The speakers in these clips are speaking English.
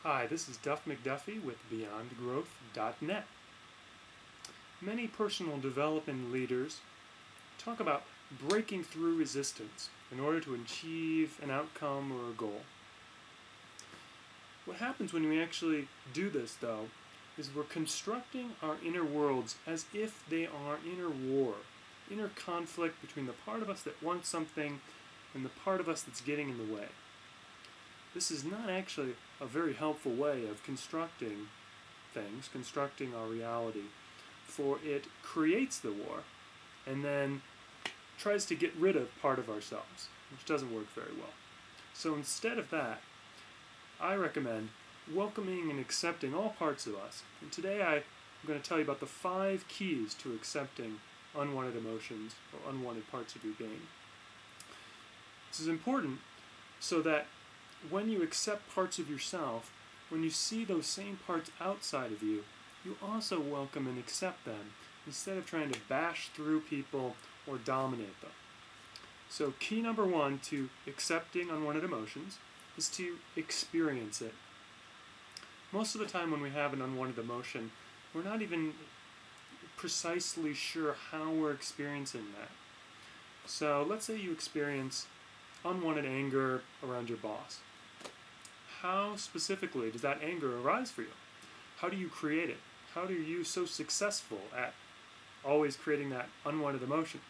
Hi, this is Duff McDuffie with BeyondGrowth.net. Many personal development leaders talk about breaking through resistance in order to achieve an outcome or a goal. What happens when we actually do this, though, is we're constructing our inner worlds as if they are inner war, inner conflict between the part of us that wants something and the part of us that's getting in the way. This is not actually a very helpful way of constructing things, constructing our reality, for it creates the war and then tries to get rid of part of ourselves, which doesn't work very well. So instead of that, I recommend welcoming and accepting all parts of us. And today I'm going to tell you about the 5 keys to accepting unwanted emotions or unwanted parts of your being. This is important so that when you accept parts of yourself, when you see those same parts outside of you, you also welcome and accept them instead of trying to bash through people or dominate them. So key number 1 to accepting unwanted emotions is to experience it. Most of the time when we have an unwanted emotion, we're not even precisely sure how we're experiencing that. So let's say you experience unwanted anger around your boss. How specifically does that anger arise for you? How do you create it? How are you so successful at always creating that unwanted emotion?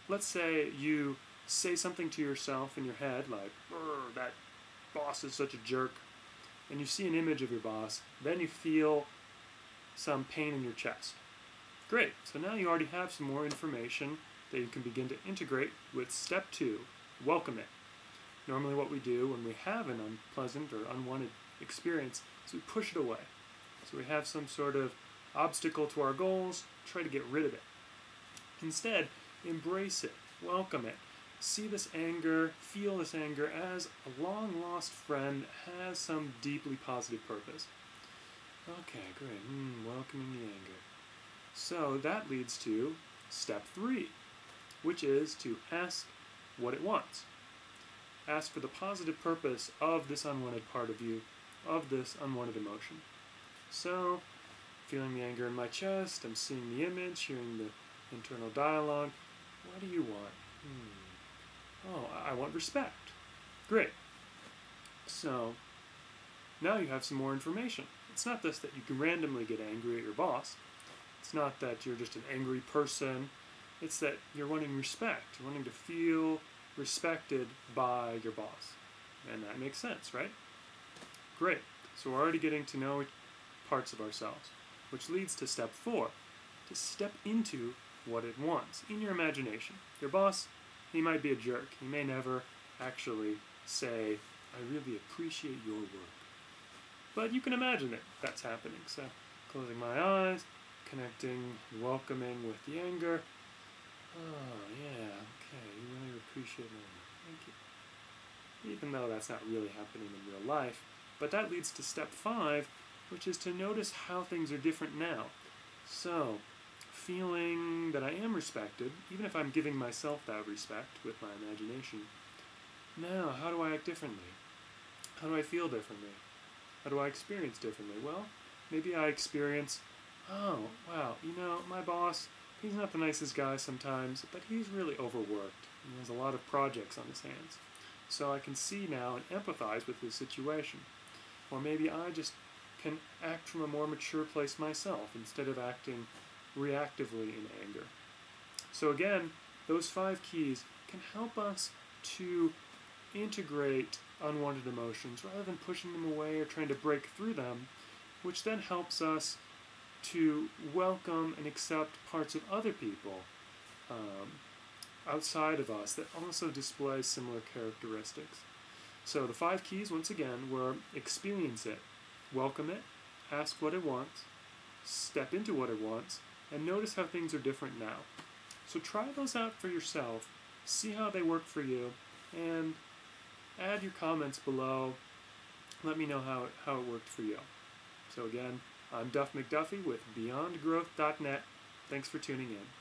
Let's say you say something to yourself in your head like, that boss is such a jerk, and you see an image of your boss, then you feel some pain in your chest. Great, so now you already have some more information that you can begin to integrate with step 2, welcome it. Normally what we do when we have an unpleasant or unwanted experience is we push it away. So we have some sort of obstacle to our goals, try to get rid of it. Instead, embrace it, welcome it. See this anger, feel this anger as a long-lost friend that has some deeply positive purpose. Okay, great. Welcoming the anger. So that leads to step 3, which is to ask what it wants. Ask for the positive purpose of this unwanted part of you, of this unwanted emotion. So, feeling the anger in my chest, I'm seeing the image, hearing the internal dialogue. What do you want? Oh, I want respect. Great. So, now you have some more information. It's not just that you can randomly get angry at your boss. It's not that you're just an angry person. It's that you're wanting respect. You're wanting to feel respected by your boss. And that makes sense, right? Great. So we're already getting to know parts of ourselves, which leads to step 4, to step into what it wants in your imagination. Your boss, he might be a jerk. He may never actually say, I really appreciate your work. But you can imagine it. That's happening. So closing my eyes, connecting, welcoming with the anger. Oh, yeah, okay, you really appreciate my work. Thank you. Even though that's not really happening in real life. But that leads to step 5, which is to notice how things are different now. So, feeling that I am respected, even if I'm giving myself that respect with my imagination. Now, how do I act differently? How do I feel differently? How do I experience differently? Well, maybe I experience, oh, wow, my boss, he's not the nicest guy sometimes, but he's really overworked. And he has a lot of projects on his hands. So I can see now and empathize with his situation. Or maybe I just can act from a more mature place myself instead of acting reactively in anger. So again, those 5 keys can help us to integrate unwanted emotions rather than pushing them away or trying to break through them, which then helps us to welcome and accept parts of other people outside of us that also display similar characteristics. So the 5 keys, once again, were experience it, welcome it, ask what it wants, step into what it wants, and notice how things are different now. So try those out for yourself, see how they work for you, and add your comments below. Let me know how it worked for you. So again, I'm Duff McDuffie with BeyondGrowth.net. Thanks for tuning in.